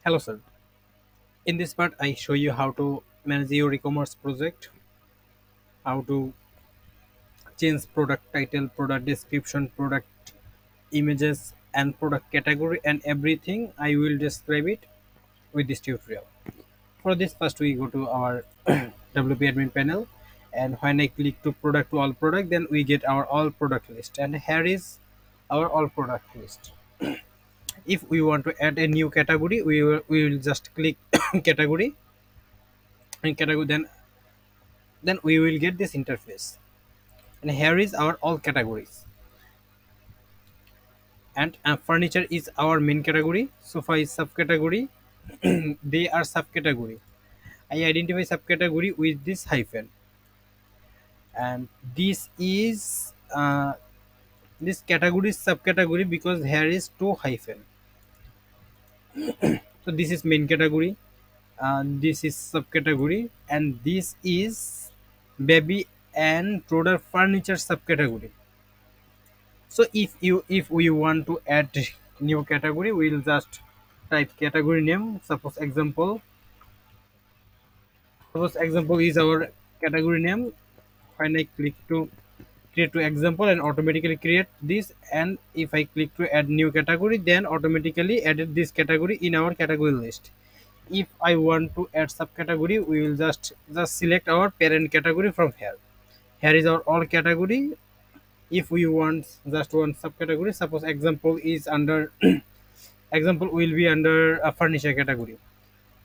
Hello, sir. In this part, I show you how to manage your e-commerce project, how to change product title, product description, product images, and product category, and everything. I will describe it with this tutorial. For this, first we go to our WP admin panel, and when I click to product to all product, then we get our all product list, and here is our all product list. If we want to add a new category, we will just click category and category, then we will get this interface, and here is our all categories, and furniture is our main category, sofa is subcategory. They are subcategory. I identify subcategory with this hyphen, and this is this category is subcategory because here is two hyphen. So this is main category, this is subcategory, and this is baby and toddler furniture subcategory. So if we want to add new category, we'll just type category name. Suppose example is our category name. When I click to create to example, and automatically create this, and if I click to add new category, then automatically added this category in our category list. If I want to add subcategory, we will just select our parent category from here. Here is our all category. If we want just one subcategory, suppose example is under example will be under a furniture category.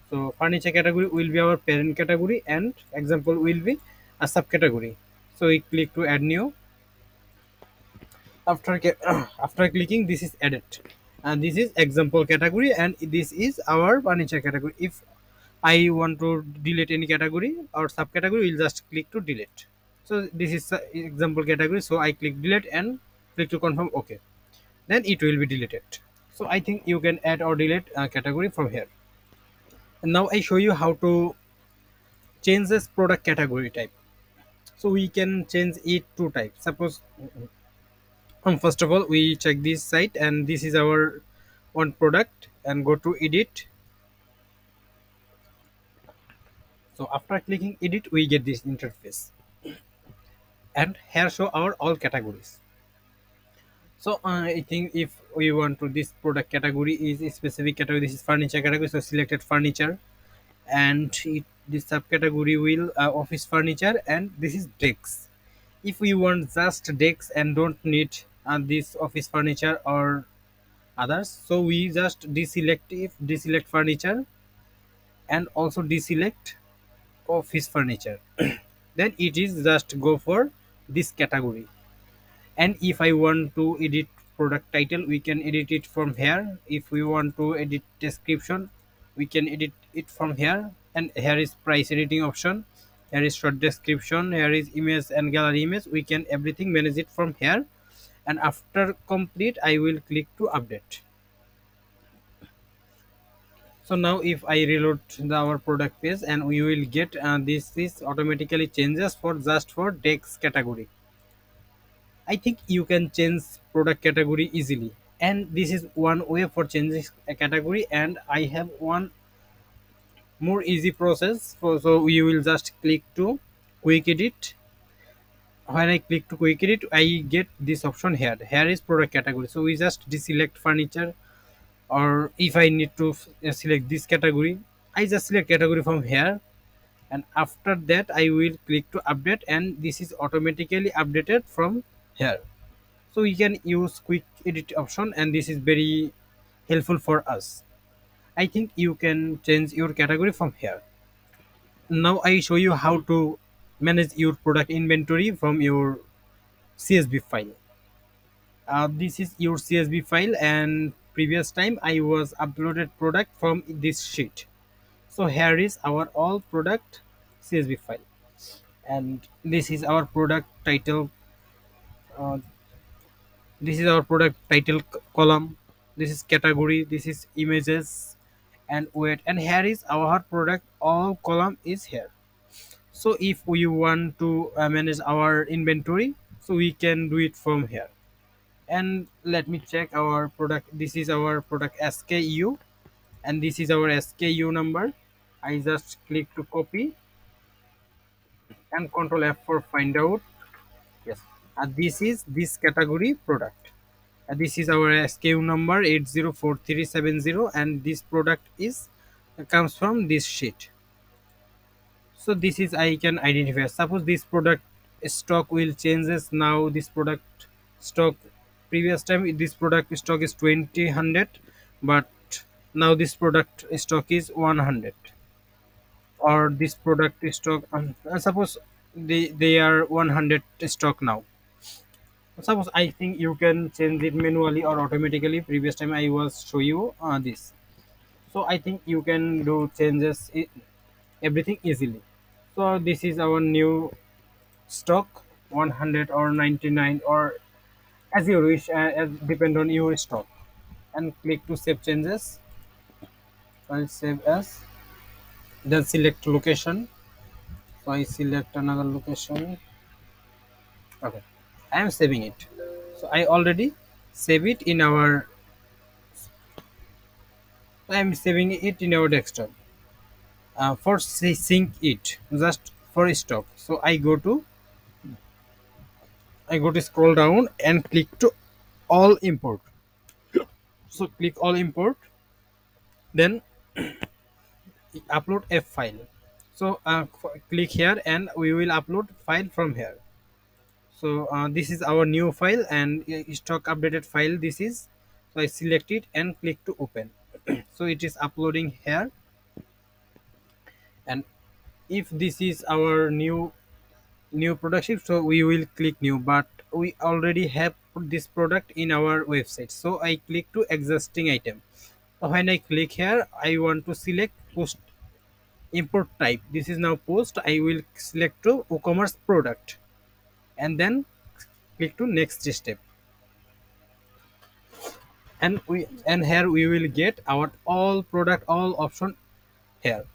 So furniture category will be our parent category, and example will be a subcategory. So we click to add new. After clicking, this is added, and this is example category, and this is our furniture category. If I want to delete any category or subcategory, we'll just click to delete. So this is example category, so I click delete and click to confirm. Okay, then it will be deleted. So I think you can add or delete a category from here. And now I show you how to change this product category type. So we can change it to type. Suppose first of all we check this site, and this is our one product, and go to edit. So after clicking edit, we get this interface, and here show our all categories. So I think if we want to, this product category is a specific category, this is furniture category, so selected furniture, and this subcategory will office furniture, and this is decks. If we want just decks and don't need this office furniture or others, so we just deselect furniture, and also deselect office furniture. Then it is just go for this category. And if I want to edit product title, we can edit it from here. If we want to edit description, we can edit it from here. And here is price editing option, here is short description, here is image and gallery image. We can everything manage it from here. And after complete, I will click to update. So now if I reload our product page, and we will get this is automatically changes for just for decks category. I think you can change product category easily, and this is one way for changing a category. And I have one more easy process for, so we will just click to quick edit. When I click to quick edit, I get this option here. Here is product category, so we just deselect furniture, or if I need to select this category, I just select category from here. And after that, I will click to update, and this is automatically updated from here. So we can use quick edit option, and this is very helpful for us. I think you can change your category from here. Now I show you how to manage your product inventory from your CSV file. This is your CSV file, and previous time I was uploaded product from this sheet. So here is our all product CSV file, and this is our product title. uh, this is our product title column, this is category, this is images and weight, and here is our product all column is here. So if we want to manage our inventory, so we can do it from here. And let me check our product. This is our product SKU, and this is our SKU number. I just click to copy and Control F for find out. Yes, and this is this category product. This is our SKU number 804370, and this product is comes from this sheet. So this is I can identify. Suppose this product stock will changes now. This product stock previous time this product stock is 2000, but now this product stock is 100, or this product stock suppose they are 100 stock now. Suppose I think you can change it manually or automatically. Previous time I was show you this. So I think you can do changes everything easily. So this is our new stock 100 or 99 or as you wish, as depend on your stock, and click to save changes. I'll save as, then select location. So I select another location. Okay, I am saving it. So I already save it in our, I am saving it in our desktop. For sync it just for stock. So I go to scroll down and click to all import. So click all import, then upload a file. So click here and we will upload file from here. So this is our new file and stock updated file this is. So I select it and click to open. So it is uploading here, and if this is our new production, so we will click new, but we already have this product in our website. So I click to existing item. When I click here, I want to select post import type. This is now post. I will select to WooCommerce product and then click to next step, and here we will get our all product all option here.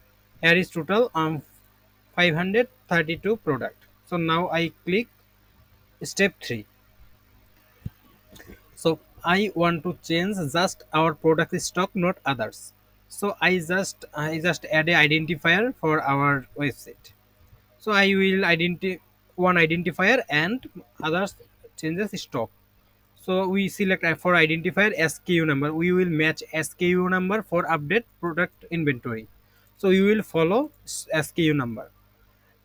Here is total 532 product. So now I click step 3. So I want to change just our product stock, not others. So I just add a identifier for our website. So I will identify one identifier and others changes stock. So we select for identifier SKU number. We will match SKU number for update product inventory. So you will follow SKU number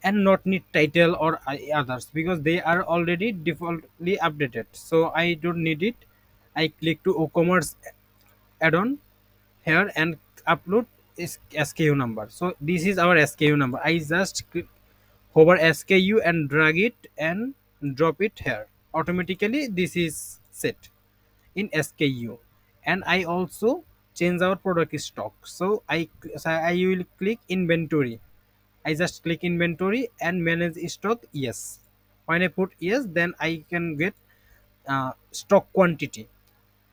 and not need title or others because they are already defaultly updated. So I don't need it. I click to WooCommerce add-on here and upload is SKU number. So this is our SKU number. I just hover SKU and drag it and drop it here. Automatically this is set in SKU, and I also change our product stock. So I will click inventory. I just click inventory and manage stock. Yes. When I put yes, then I can get stock quantity.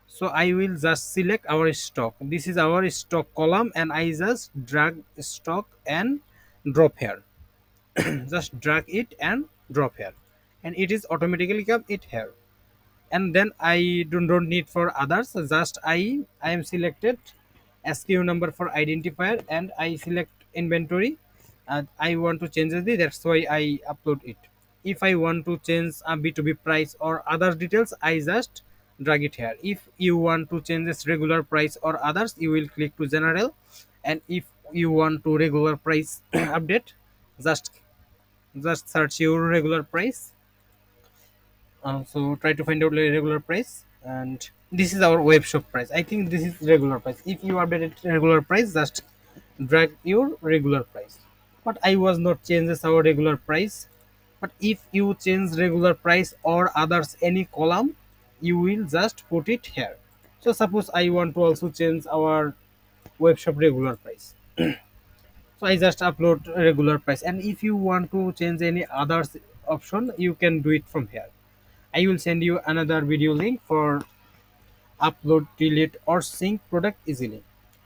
So I will just select our stock. This is our stock column, and I just drag stock and drop here. Just drag it and drop here, and it is automatically come it here. And then I don't need for others. Just I am selected SKU number for identifier, and I select inventory, and I want to change the, that's why I upload it. If I want to change a B2B price or other details, I just drag it here. If you want to change this regular price or others, you will click to general, and if you want to regular price update, just search your regular price. So try to find out the regular price, and this is our web shop price. I think this is regular price. If you update it regular price, just drag your regular price. But I was not changes our regular price. But if you change regular price or others any column, you will just put it here. So suppose I want to also change our web shop regular price. So I just upload regular price, and if you want to change any others option, you can do it from here. I will send you another video link for upload, delete, or sync product easily.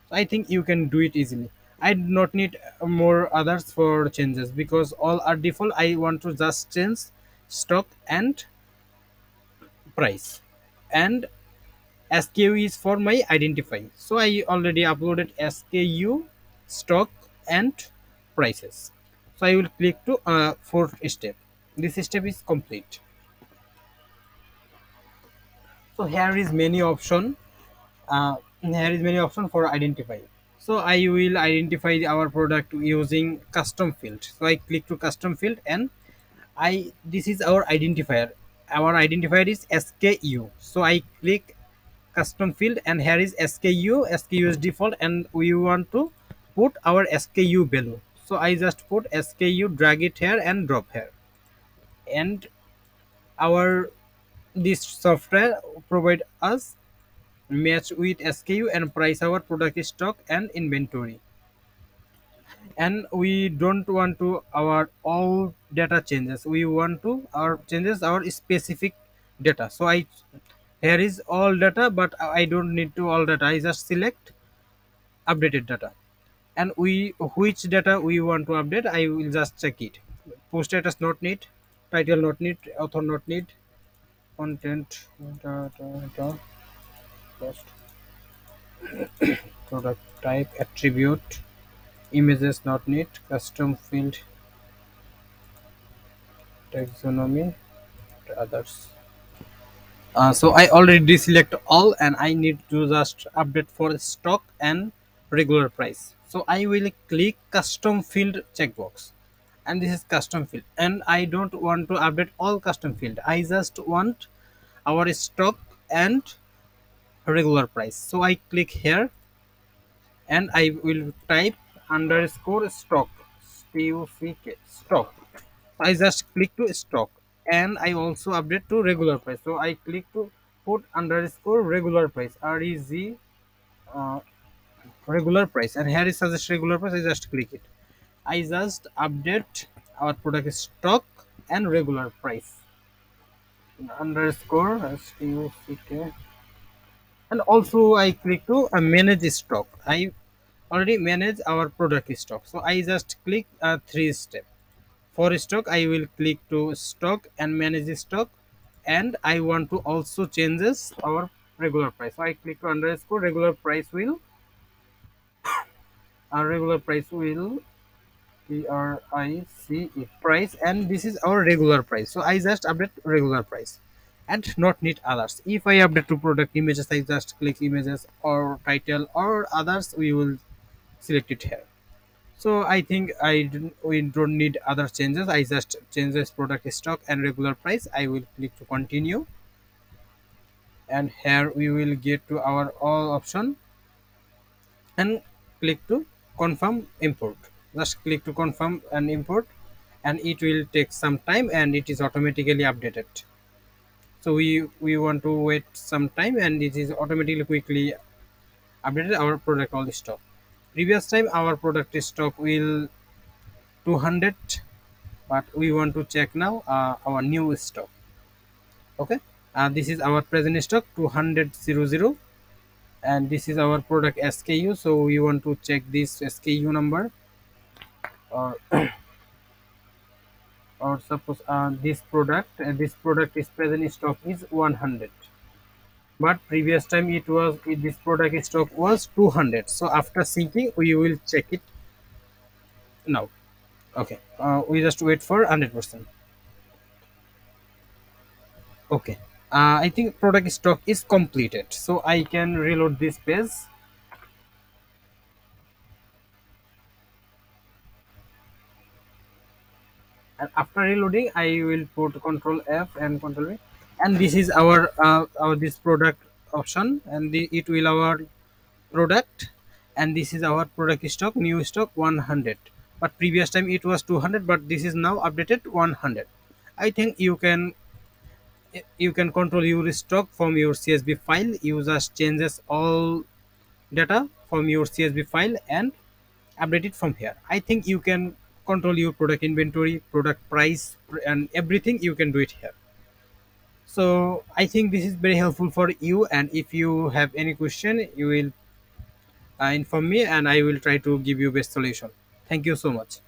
So I think you can do it easily. I do not need more others for changes because all are default. I want to just change stock and price. And SKU is for my identify. So I already uploaded SKU, stock, and prices. So I will click to fourth step. This step is complete. So here is many option. Here is many option for identify. So I will identify our product using custom field. So I click to custom field, and I this is our identifier. Our identifier is SKU. So I click custom field, and here is SKU. SKU is default, and we want to put our SKU value. So I just put SKU, drag it here and drop here. And our this software provide us match with SKU and price our product stock and inventory. And we don't want to our all data changes, we want to our changes our specific data. So I here is all data, but I don't need to all data. I just select updated data, and we which data we want to update, I will just check it. Post status not need, title not need, author not need, content post, product type, attribute, images not need, custom field, taxonomy, others. So I already deselect all, and I need to just update for stock and regular price. So I will click custom field checkbox, and this is custom field, and I don't want to update all custom field. I just want our stock and regular price. So I click here, and I will type underscore stock, STOCK, stock. I just click to stock, and I also update to regular price. So I click to put underscore regular price, REG, uh, regular price, and here is suggest regular price. I just click it. I just update our product stock and regular price, underscore STOCK, and also I click to manage stock. I already manage our product stock. So I just click three step. For stock, I will click to stock and manage the stock, and I want to also changes our regular price. So I click to underscore regular price will, regular price will, PRICE price, and this is our regular price. So I just update regular price and not need others. If I update to product images, I just click images or title or others. We will select it here. So I think we don't need other changes. I just change this product stock and regular price. I will click to continue, and here we will get to our all option and click to confirm import. Just click to confirm and import, and it will take some time, and it is automatically updated. So we want to wait some time, and it is automatically quickly updated our product all stock. Previous time our product stock will 200, but we want to check now our new stock. Okay, this is our present stock 200, and this is our product SKU. So we want to check this SKU number, or or suppose this product is present stock is 100, but previous time this product stock was 200. So after syncing we will check it now. Okay, we just wait for 100%. Okay, I think product stock is completed, so I can reload this page. And after reloading, I will put Control F and Control V, and this is our this product option, and it will our product, and this is our product stock, new stock 100. But previous time it was 200, but this is now updated 100. I think you can control your stock from your CSV file. You just changes all data from your CSV file and update it from here. I think you can control your product inventory, product price, and everything you can do it here. So I think this is very helpful for you, and if you have any question, you will inform me, and I will try to give you best solution. Thank you so much.